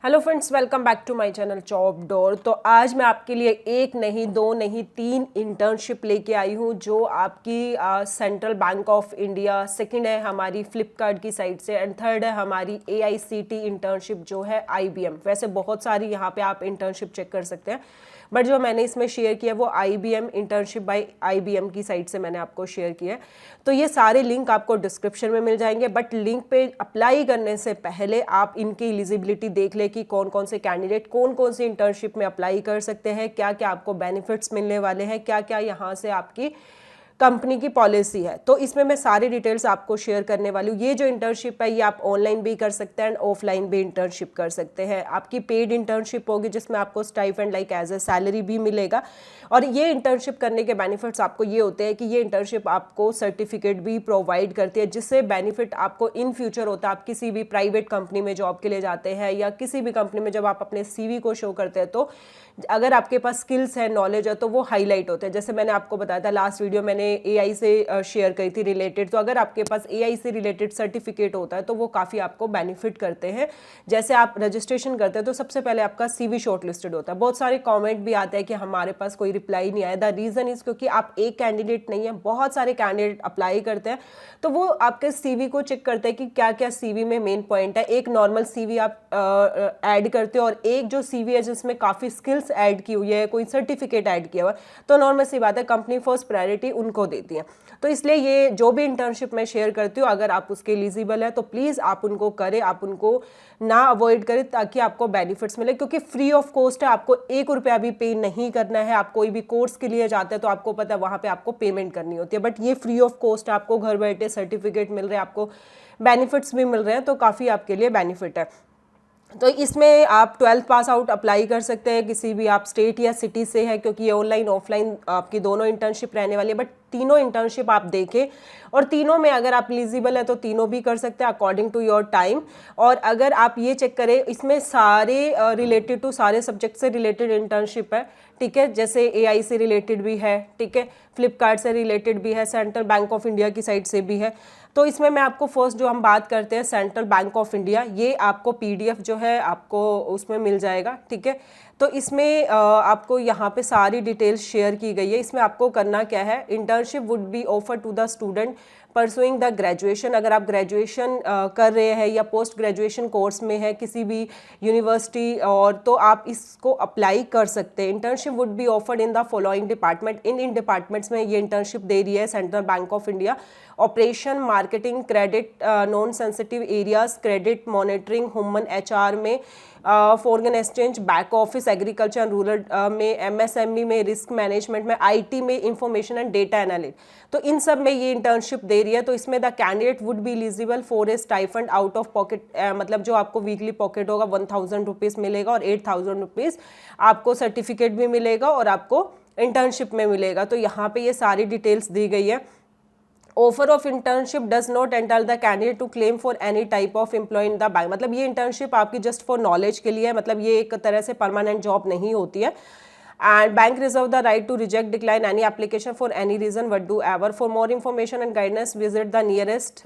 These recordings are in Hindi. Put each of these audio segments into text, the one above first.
Hello friends, welcome back to my channel job door. तो आज मैं आपके लिए एक नहीं, दो नहीं, तीन इंटर्नशिप लेके आई हूँ जो आपकी central bank of India, second है हमारी फ्लिपकार्ट की साइड से एंड थर्ड है हमारी AICT इंटर्नशिप जो है IBM। वैसे बहुत सारी यहाँ पे आप इंटर्नशिप चेक कर सकते हैं, बट जो मैंने इसमें शेयर किया वो IBM इंटर्नशिप बाय IBM की साइड से मैंने आपको शेयर किया है। तो ये सारे लिंक आपको डिस्क्रिप्शन में मिल जाएंगे, बट लिंक पे अप्लाई करने से पहले आप इनकी एलिजिबिलिटी देख ले कि कौन कौन से कैंडिडेट कौन कौन सी इंटर्नशिप में अप्लाई कर सकते हैं, क्या क्या आपको बेनिफिट्स मिलने वाले हैं, क्या क्या यहाँ से आपकी कंपनी की पॉलिसी है। तो इसमें मैं सारी डिटेल्स आपको शेयर करने वाली हूँ। ये जो इंटर्नशिप है ये आप ऑनलाइन भी कर सकते हैं एंड ऑफलाइन भी इंटर्नशिप कर सकते हैं। आपकी पेड इंटर्नशिप होगी जिसमें आपको stipend like as a salary भी मिलेगा। और ये इंटर्नशिप करने के बेनिफिट्स आपको ये होते हैं कि ये इंटर्नशिप आपको सर्टिफिकेट भी प्रोवाइड करती है, जिससे बेनिफिट आपको इन फ्यूचर होता है। आप किसी भी प्राइवेट कंपनी में जॉब के लिए जाते हैं या किसी भी कंपनी में जब आप अपने CV को शो करते हैं तो अगर आपके पास स्किल्स है, नॉलेज है, तो वो हाईलाइट होते हैं। जैसे मैंने आपको बताया था लास्ट वीडियो मैंने AI से शेयर करी थी रिलेटेड, तो अगर आपके पास AI से रिलेटेड सर्टिफिकेट होता है तो वो काफ़ी आपको बेनिफिट करते हैं। जैसे आप रजिस्ट्रेशन करते हैं तो सबसे पहले आपका CV शॉर्टलिस्टेड होता है। बहुत सारे कमेंट भी आते हैं कि हमारे पास कोई रिप्लाई नहीं आया। द रीज़न इज़ क्योंकि आप एक कैंडिडेट नहीं है, बहुत सारे कैंडिडेट अप्लाई करते हैं, तो वो आपके CV को चेक करते हैं कि क्या क्या CV में मेन पॉइंट है। एक नॉर्मल CV आप ऐड करते हो और एक जो CV है जिसमें काफ़ी स्किल्स ऐड की हुई है, कोई सर्टिफिकेट ऐड किया हुआ है, तो नॉर्मल सी बात है कंपनी फर्स्ट प्रायोरिटी उनको देती है। तो इसलिए ये जो भी इंटर्नशिप मैं शेयर करती हूँ अगर आप उसके एलिजिबल है तो प्लीज़ आप उनको करें, आप उनको ना अवॉइड करें ताकि आपको बेनिफिट्स मिले, क्योंकि फ्री ऑफ कॉस्ट है। आपको ₹1 भी पे नहीं करना है। आप कोई भी कोर्स के लिए जाते हैं तो आपको पता है वहाँ पे आपको पेमेंट करनी होती है, बट ये फ्री ऑफ कॉस्ट है। आपको घर बैठे सर्टिफिकेट मिल रहे हैं, आपको बेनिफिट्स भी मिल रहे हैं, तो काफ़ी आपके लिए बेनिफिट है। तो इसमें आप 12th पास आउट अप्लाई कर सकते हैं, किसी भी आप स्टेट या सिटी से है, क्योंकि ये ऑनलाइन ऑफलाइन आपकी दोनों इंटर्नशिप रहने वाली है। बट तीनों इंटर्नशिप आप देखें और तीनों में अगर आप एलिजिबल है तो तीनों भी कर सकते हैं अकॉर्डिंग टू योर टाइम। और अगर आप ये चेक करें इसमें सारे रिलेटेड टू सारे सब्जेक्ट से रिलेटेड इंटर्नशिप है, ठीक है। जैसे AI से रिलेटेड भी है, ठीक है, फ्लिपकार्ट से रिलेटेड भी है, सेंट्रल बैंक ऑफ इंडिया की साइड से भी है। तो इसमें मैं आपको फर्स्ट जो हम बात करते हैं सेंट्रल बैंक ऑफ इंडिया, ये आपको PDF जो है आपको उसमें मिल जाएगा, ठीक है। तो इसमें आपको यहाँ पे सारी डिटेल्स शेयर की गई है। इसमें आपको करना क्या है, internship would be offer to the student pursuing the graduation. अगर आप ग्रेजुएशन कर रहे हैं या पोस्ट ग्रेजुएशन कोर्स में है किसी भी यूनिवर्सिटी, और तो आप इसको अप्लाई कर सकते हैं। Internship would be offered in the following department. In departments में ये इंटर्नशिप दे रही है central bank of India. Operation, marketing, credit, non sensitive areas, credit monitoring, human HR में, foreign exchange, back office, agriculture rural में, MSME में, रिस्क मैनेजमेंट में, IT में, इंफॉर्मेशन एंड डेटा एनालिस्ट। तो इन सब में ये इंटर्नशिप दे रही है। तो इसमें the candidate would be eligible for a stipend out of pocket, मतलब जो आपको वीकली पॉकेट होगा ₹1000 मिलेगा और ₹8000 आपको सर्टिफिकेट भी मिलेगा और आपको इंटर्नशिप में मिलेगा। तो यहाँ पे ये सारी डिटेल्स दी गई है। Offer of internship does not entitle the candidate to claim for any type of employ in the bank. मतलब ये इंटर्नशिप आपकी जस्ट फॉर नॉलेज के लिए है, मतलब ये एक तरह से परमानेंट जॉब नहीं होती है। And bank reserve the right to reject, decline any application for any reason whatsoever. For more information and guidance visit the nearest।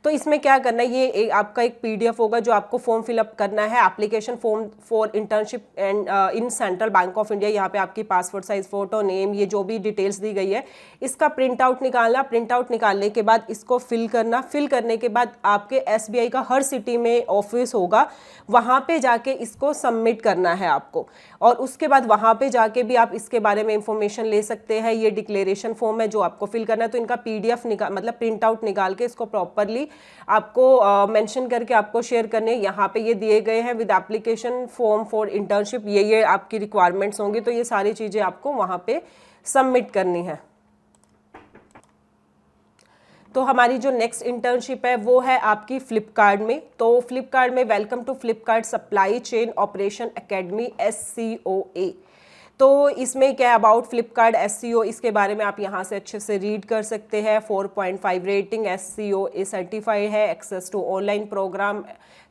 तो इसमें क्या करना है, ये आपका एक PDF होगा जो आपको फॉर्म फिलअप करना है, application form for internship and in central bank of India. यहाँ पे आपकी पासपोर्ट साइज फोटो, नेम, ये जो भी डिटेल्स दी गई है इसका प्रिंट आउट निकालना। प्रिंट आउट निकालने के बाद इसको फिल करना। फिल करने के बाद आपके SBI का हर सिटी में ऑफिस होगा, वहाँ पे जाके इसको सबमिट करना है आपको। और उसके बाद वहाँ पे जाके भी आप इसके बारे में इंफॉर्मेशन ले सकते हैं। ये डिक्लेरेशन फॉर्म है जो आपको फिल करना है, तो इनका PDF मतलब प्रिंट आउट निकाल के इसको प्रॉपरली आपको मेंशन करके आपको शेयर करने। यहाँ पे ये दिए गए हैं with application form for internship, ये आपकी रिक्वायरमेंट्स होंगी। तो ये सारी चीज़ें आपको वहाँ पे सबमिट करनी है। तो हमारी जो नेक्स्ट इंटर्नशिप है वो है आपकी फ्लिपकार्ट में। तो फ्लिपकार्ट में welcome to Flipkart supply chain operation academy SCOA। तो इसमें क्या अबाउट फ्लिपकार्ट SCO, इसके बारे में आप यहाँ से अच्छे से रीड कर सकते हैं। 4.5 रेटिंग, SCOA सर्टिफाइड है, access to online programme,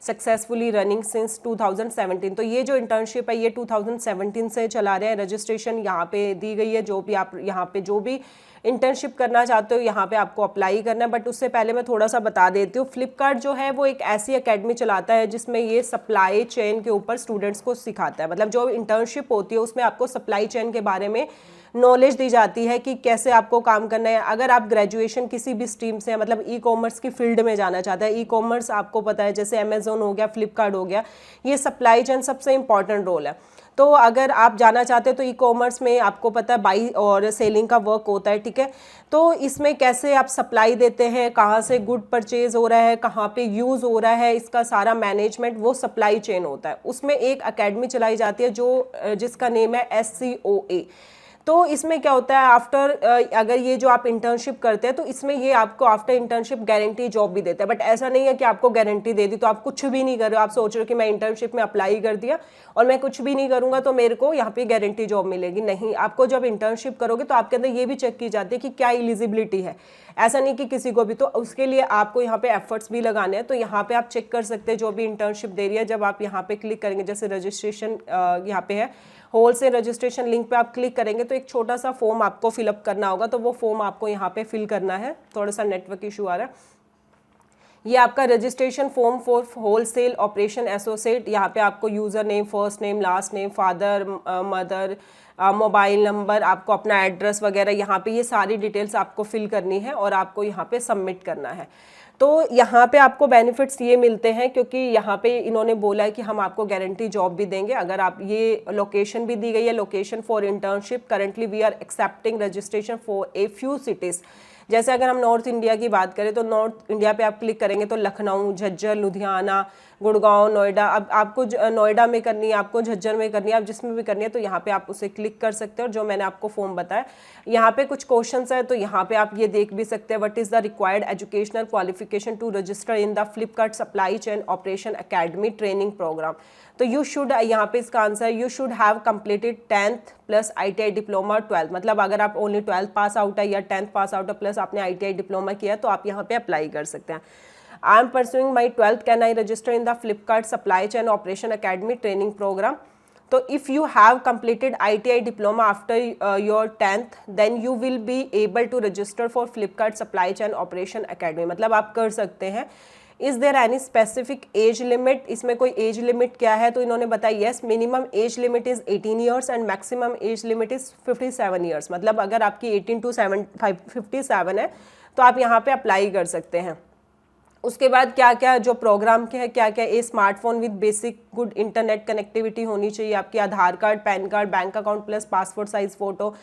successfully running since 2017। तो ये जो इंटर्नशिप है ये 2017 से चला रहे हैं। रजिस्ट्रेशन यहाँ पे दी गई है, जो भी आप यहाँ पे जो भी इंटर्नशिप करना चाहते हो यहाँ पे आपको अप्लाई करना है। बट उससे पहले मैं थोड़ा सा बता देती हूँ, फ्लिपकार्ट जो है वो एक ऐसी एकेडमी चलाता है जिसमें ये सप्लाई चेन के ऊपर स्टूडेंट्स को सिखाता है। मतलब जो इंटर्नशिप होती है उसमें आपको सप्लाई चेन के बारे में नॉलेज दी जाती है कि कैसे आपको काम करना है। अगर आप ग्रेजुएशन किसी भी स्ट्रीम से मतलब ई कॉमर्स की फील्ड में जाना चाहते हैं, ई कॉमर्स आपको पता है जैसे अमेजोन हो गया, फ्लिपकार्ट हो गया, ये सप्लाई चेन सबसे इंपॉर्टेंट रोल है। तो अगर आप जाना चाहते हो तो ई कॉमर्स में आपको पता है बाई और सेलिंग का वर्क होता है, ठीक है। तो इसमें कैसे आप सप्लाई देते हैं, कहाँ से गुड परचेज हो रहा है, कहाँ पे यूज़ हो रहा है, इसका सारा मैनेजमेंट वो सप्लाई चेन होता है। उसमें एक अकेडमी चलाई जाती है जो जिसका नेम है SCOA। तो इसमें क्या होता है, आफ्टर अगर ये जो आप इंटर्नशिप करते हैं तो इसमें ये आपको आफ्टर इंटर्नशिप गारंटी जॉब भी देता है। बट ऐसा नहीं है कि आपको गारंटी दे दी तो आप कुछ भी नहीं कर रहे हो, आप सोच रहे हो कि मैं इंटर्नशिप में अप्लाई कर दिया और मैं कुछ भी नहीं करूंगा तो मेरे को यहाँ पे गारंटी जॉब मिलेगी। नहीं, आपको जब इंटर्नशिप करोगे तो आपके अंदर ये भी चेक की जाती है कि क्या एलिजिबिलिटी है। ऐसा नहीं कि किसी को भी, तो उसके लिए आपको यहाँ पे एफर्ट्स भी लगाने हैं। तो यहाँ पे आप चेक कर सकते हैं जो भी इंटर्नशिप दे रही है। जब आप यहाँ पे क्लिक करेंगे, जैसे रजिस्ट्रेशन यहाँ पे है होलसेल रजिस्ट्रेशन, लिंक पे आप क्लिक करेंगे तो एक छोटा सा फॉर्म आपको फिलअप करना होगा। तो वो फॉर्म आपको यहाँ पे फिल करना है। थोड़ा सा नेटवर्क इशू आ रहा है। ये आपका registration form for wholesale operation associate. यहाँ पे आपको user name, first name, last name, father, mother, mobile number, आपको अपना एड्रेस वगैरह यहाँ पे ये सारी डिटेल्स आपको फिल करनी है और आपको यहाँ पे सबमिट करना है। तो यहाँ पे आपको बेनिफिट्स ये मिलते हैं क्योंकि यहाँ पे इन्होंने बोला है कि हम आपको गारंटी जॉब भी देंगे। अगर आप ये लोकेशन भी दी गई है, location for internship, currently we are accepting registration for a few cities. जैसे अगर हम नॉर्थ इंडिया की बात करें तो नॉर्थ इंडिया पे आप क्लिक करेंगे तो लखनऊ, झज्जर, लुधियाना, गुड़गांव, नोएडा। अब आपको नोएडा में करनी है, आपको झज्जर में करनी है, आप जिसमें भी करनी है तो यहाँ पे आप उसे क्लिक कर सकते हो। और जो मैंने आपको फॉर्म बताया, यहाँ पे कुछ क्वेश्चंस है तो यहाँ पे आप ये देख भी सकते हैं। What is the required educational qualification to register in the Flipkart supply chain operation academy training programme. तो यू शुड, यहाँ पे इसका आंसर है you should have completed 10th plus ITI diploma 12th। मतलब अगर आप ओनली 12th पास आउट है या 10th पास आउट है प्लस आपने ITI डिप्लोमा किया तो आप यहाँ पे अप्लाई कर सकते हैं। I am pursuing my 12th, can I register in the Flipkart supply chain operation academy training programme. तो if you have completed ITI diploma after your 10th then you will be able to register for Flipkart supply chain operation academy। मतलब आप कर सकते हैं। Is there any specific age limit, इसमें कोई एज लिमिट क्या है तो इन्होंने बताया yes, minimum age limit is 18 years and maximum age limit is 57 years. मतलब अगर आपकी 18 to 57 है तो आप यहाँ पे अप्लाई कर सकते हैं। उसके बाद क्या क्या जो प्रोग्राम के हैं, क्या क्या, a smartphone with basic good internet connectivity होनी चाहिए, आपकी Aadhaar card, PAN card, bank account plus passport size photo,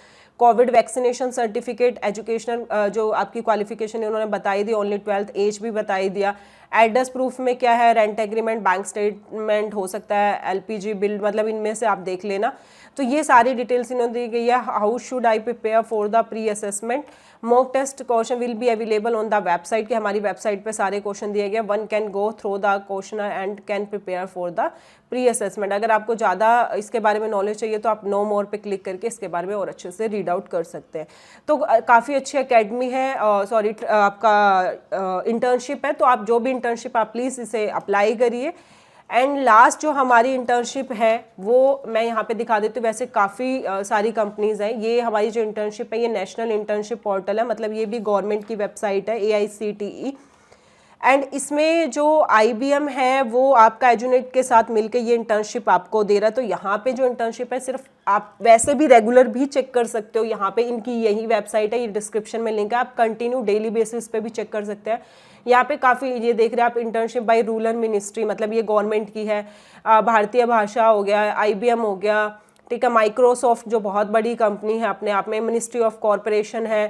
Covid vaccination certificate, educational जो आपकी क्वालिफिकेशन है उन्होंने बताई दी, ओनली 12th, एज भी बताई दिया। एड्रेस प्रूफ में क्या है, रेंट एग्रीमेंट, बैंक स्टेटमेंट हो सकता है, LPG बिल, मतलब इनमें से आप देख लेना। तो ये सारी डिटेल्स इन्होंने दी गई है। How should I prepare for the pre assessment, mock test question will be available on the website, कि हमारी वेबसाइट पे सारे क्वेश्चन दिए गए। One can go through the question and can prepare for the pre assessment. अगर आपको ज़्यादा इसके बारे में नॉलेज चाहिए तो आप नो मोर पे क्लिक करके इसके बारे में और अच्छे से रीड आउट कर सकते हैं। तो काफ़ी अच्छी अकेडमी है, सॉरी आपका इंटर्नशिप है। तो आप जो भी इंटर्नशिप आप प्लीज़ इसे अप्लाई करिए। एंड लास्ट जो हमारी इंटर्नशिप है वो मैं यहाँ पे दिखा देती हूँ। वैसे काफ़ी सारी कंपनीज़ हैं। ये हमारी जो इंटर्नशिप है ये नेशनल इंटर्नशिप पोर्टल है, मतलब ये भी गवर्नमेंट की वेबसाइट है, AICTE। एंड इसमें जो IBM है वो आपका एजुनेट के साथ मिलकर ये इंटर्नशिप आपको दे रहा है। तो यहाँ पे जो इंटर्नशिप है सिर्फ आप वैसे भी रेगुलर भी चेक कर सकते हो, यहाँ पे इनकी यही वेबसाइट है, ये डिस्क्रिप्शन में लिंक है, आप कंटिन्यू डेली बेसिस पे भी चेक कर सकते हैं। यहाँ पे काफ़ी ये देख रहे हैं आप, इंटर्नशिप बाय रूरल मिनिस्ट्री, मतलब ये गवर्नमेंट की है। भारतीय भाषा हो गया, IBM हो गया, ठीक है, माइक्रोसॉफ्ट जो बहुत बड़ी कंपनी है अपने आप में, मिनिस्ट्री ऑफ कॉरपोरेशन है,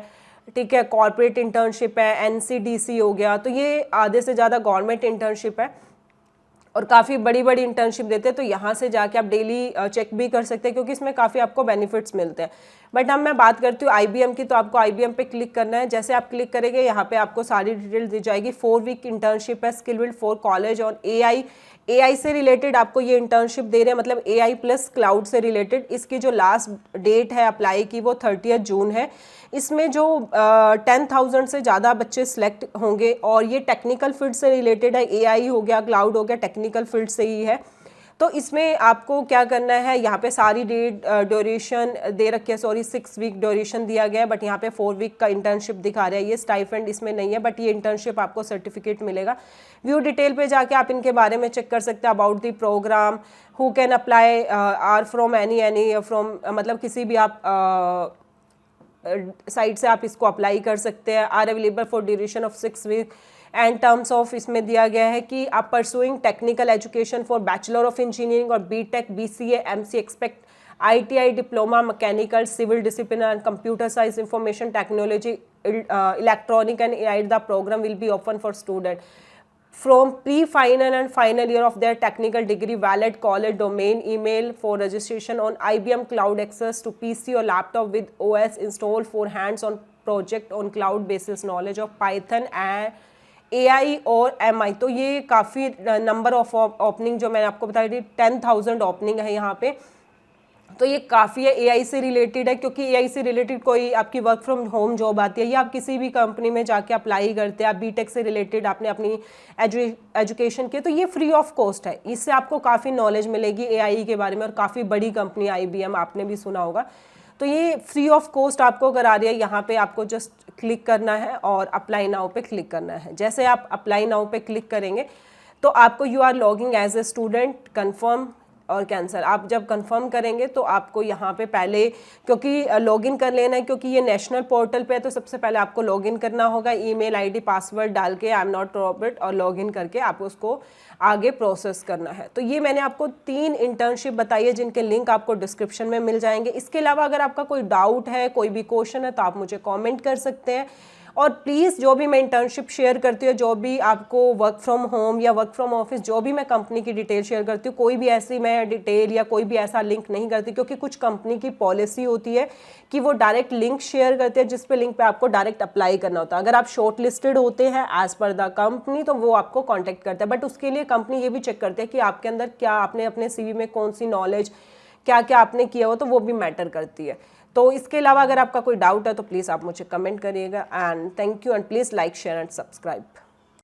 ठीक है, कॉर्पोरेट इंटर्नशिप है, NCDC हो गया। तो ये आधे से ज़्यादा गवर्नमेंट इंटर्नशिप है और काफ़ी बड़ी बड़ी इंटर्नशिप देते हैं। तो यहाँ से जाके आप डेली चेक भी कर सकते हैं क्योंकि इसमें काफ़ी आपको बेनिफिट्स मिलते हैं। बट अब मैं बात करती हूँ IBM की, तो आपको IBM पे क्लिक करना है। जैसे आप क्लिक करेंगे यहाँ पे आपको सारी डिटेल्स दी जाएगी। 4 वीक इंटर्नशिप है, स्किल बिल्ड फॉर कॉलेज और AI से रिलेटेड आपको ये इंटर्नशिप दे रहे हैं, मतलब AI प्लस क्लाउड से रिलेटेड। इसकी जो लास्ट डेट है अप्लाई की वो 30 जून है। इसमें जो 10,000 से ज़्यादा बच्चे सिलेक्ट होंगे और ये टेक्निकल फील्ड से रिलेटेड है। AI हो गया, क्लाउड हो गया, टेक्निकल फील्ड से ही है। तो इसमें आपको क्या करना है, यहाँ पे सारी डेट ड्यूरेशन दे रखी है, सॉरी 6 वीक ड्यूरेशन दिया गया है, बट यहाँ पे 4 वीक का इंटर्नशिप दिखा रहा है। ये स्टाइफेंड इसमें नहीं है, बट ये इंटर्नशिप आपको सर्टिफिकेट मिलेगा। व्यू डिटेल पे जाके आप इनके बारे में चेक कर सकते हैं। About the programme, who can apply, are from any from, मतलब किसी भी आप साइट से आप इसको अप्लाई कर सकते हैं। Are available for duration of 6 week and terms of इसमें दिया गया है कि आप pursuing technical education for bachelor of engineering और BTech, BCA, MCA, except ITI diploma, mechanical, civil discipline, computer science, information technology, electronic and AI. The program will be open for student from pre-final and final year of their technical degree, valid college domain email for registration on IBM Cloud, access to PC or laptop with OS installed for hands-on project on cloud basis, knowledge of Python and AI और MI। तो ये काफ़ी नंबर ऑफ ओपनिंग जो मैंने आपको बताई थी, 10,000 ओपनिंग है यहाँ पे। तो ये काफ़ी है, AI से रिलेटेड है, क्योंकि AI से रिलेटेड कोई आपकी वर्क फ्रॉम होम जॉब आती है या आप किसी भी कंपनी में जाके अप्लाई करते हैं, आप बीटेक से रिलेटेड आपने अपनी एजुकेशन की, तो ये फ्री ऑफ कॉस्ट है। इससे आपको काफ़ी नॉलेज मिलेगी AI के बारे में, और काफ़ी बड़ी कंपनी IBM आपने भी सुना होगा। तो ये फ्री ऑफ कॉस्ट आपको करा रही है। यहाँ पे आपको जस्ट क्लिक करना है और अप्लाई नाउ पे क्लिक करना है। जैसे आप अप्लाई नाउ पे क्लिक करेंगे तो आपको you are logging as a student, confirm और कैंसिल। आप जब कंफर्म करेंगे तो आपको यहाँ पे पहले, क्योंकि लॉगिन कर लेना है, क्योंकि ये नेशनल पोर्टल पे है, तो सबसे पहले आपको लॉगिन करना होगा, ईमेल आईडी पासवर्ड डाल के आई एम नॉट रॉबर्ट, और लॉगिन करके आपको उसको आगे प्रोसेस करना है। तो ये मैंने आपको 3 इंटर्नशिप बताई है जिनके लिंक आपको डिस्क्रिप्शन में मिल जाएंगे। इसके अलावा अगर आपका कोई डाउट है, कोई भी क्वेश्चन है, तो आप मुझे कॉमेंट कर सकते हैं। और प्लीज़ जो भी मैं इंटर्नशिप शेयर करती हूँ, जो भी आपको वर्क फ्रॉम होम या वर्क फ्रॉम ऑफिस, जो भी मैं कंपनी की डिटेल शेयर करती हूँ, कोई भी ऐसी मैं डिटेल या कोई भी ऐसा लिंक नहीं करती, क्योंकि कुछ कंपनी की पॉलिसी होती है कि वो डायरेक्ट लिंक शेयर करते हैं, जिस पे लिंक पे आपको डायरेक्ट अप्लाई करना होता है। अगर आप शॉर्ट लिस्टेड होते हैं एज पर द कंपनी, तो वो आपको कॉन्टैक्ट करता है, बट उसके लिए कंपनी ये भी चेक करते हैं कि आपके अंदर क्या, आपने अपने CV में कौन सी नॉलेज, क्या क्या आपने किया हो, तो वो भी मैटर करती है। तो इसके अलावा अगर आपका कोई डाउट है तो प्लीज़ आप मुझे कमेंट करिएगा। And thank you, and please like, share and subscribe.